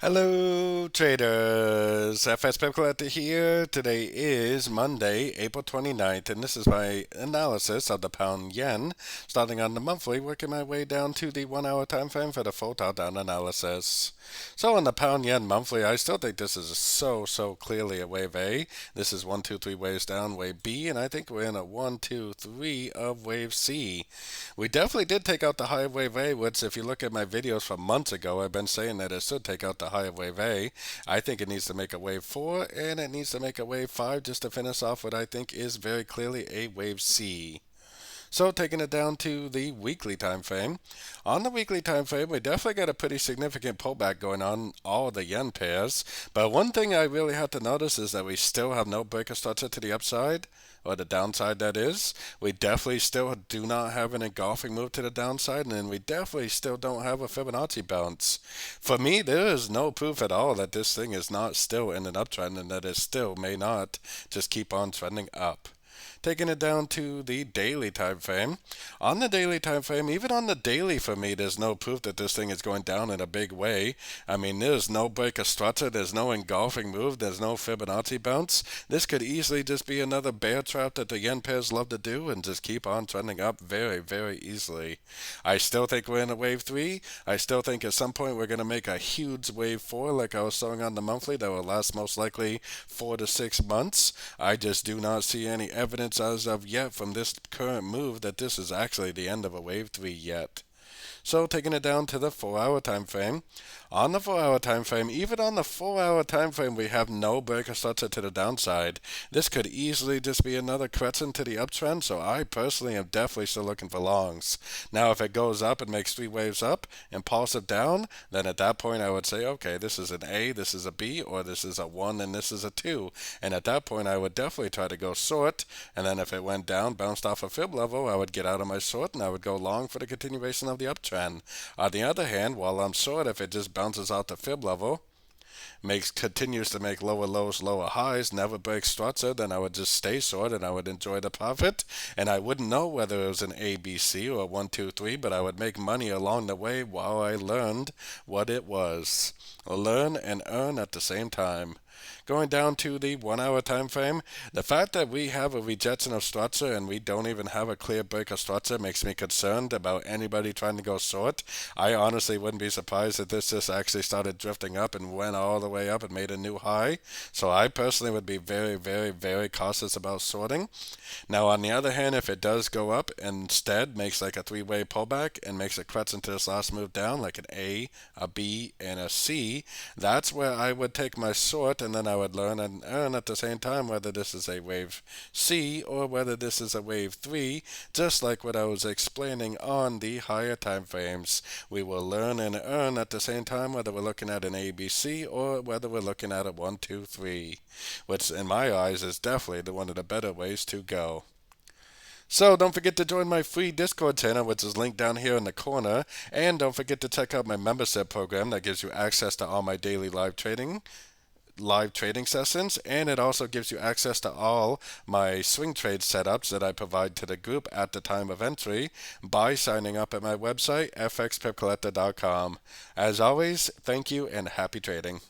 Hello traders, FX Pip Collector here. Today is Monday, April 29th, and this is my analysis of the pound yen, starting on the monthly, working my way down to the 1 hour time frame for the full top-down analysis. So on the pound yen monthly, I still think this is so clearly a wave A. This is 1, 2, 3 waves down, wave B, and I think we're in a 1, 2, 3 of wave C. We definitely did take out the high of wave A, which if you look at my videos from months ago, I've been saying that it should take out the high of wave A. I think it needs to make a wave 4, and it needs to make a wave 5 just to finish off what I think is very clearly a wave C. So taking it down to the weekly time frame. On the weekly time frame, we definitely got a pretty significant pullback going on all the yen pairs. But one thing I really have to notice is that we still have no breaker structure to the upside, or the downside that is. We definitely still do not have an engulfing move to the downside, and then we definitely still don't have a Fibonacci bounce. For me, there is no proof at all that this thing is not still in an uptrend and that it still may not just keep on trending up. Taking it down to the daily time frame. On the daily time frame, even on the daily for me, there's no proof that this thing is going down in a big way. I mean, there's no breaker structure, there's no engulfing move, there's no Fibonacci bounce. This could easily just be another bear trap that the yen pairs love to do and just keep on trending up very easily. I still think we're in a wave 3. I still think at some point we're going to make a huge wave 4 like I was showing on the monthly that will last most likely 4 to 6 months. I just do not see any evidence as of yet from this current move that this is actually the end of a wave 3 yet. So taking it down to the 4 hour time frame. On the 4 hour time frame, even on the 4 hour time frame, we have no breaker structure to the downside. This could easily just be another crescent to the uptrend, so I personally am definitely still looking for longs. Now if it goes up and makes 3 waves up, impulsive down, then at that point I would say, okay, this is an A, this is a B, or this is a 1 and this is a 2. And at that point I would definitely try to go short, and then if it went down, bounced off a fib level, I would get out of my short and I would go long for the continuation of the uptrend. On the other hand, while I'm short, if it just bounces out the fib level, continues to make lower lows, lower highs, never breaks structure, then I would just stay short and I would enjoy the profit. And I wouldn't know whether it was an A, B, C or 1, 2, 3, but I would make money along the way while I learned what it was. Learn and earn at the same time. Going down to the 1 hour time frame, the fact that we have a rejection of structure and we don't even have a clear break of structure makes me concerned about anybody trying to go short. I honestly wouldn't be surprised if this just actually started drifting up and went all the way up and made a new high. So I personally would be very cautious about shorting. Now on the other hand, if it does go up and instead makes like a 3-way pullback and makes a crescent to this last move down like an A, a B, and a C, that's where I would take my short, and then I would learn and earn at the same time whether this is a wave C or whether this is a wave 3, just like what I was explaining on the higher time frames. We will learn and earn at the same time whether we're looking at an ABC or whether we're looking at a 1, 2, 3, which in my eyes is definitely one of the better ways to go. So don't forget to join my free Discord channel, which is linked down here in the corner, and don't forget to check out my membership program that gives you access to all my daily live trading sessions, and it also gives you access to all my swing trade setups that I provide to the group at the time of entry by signing up at my website, fxpipcollector.com. As always, thank you and happy trading.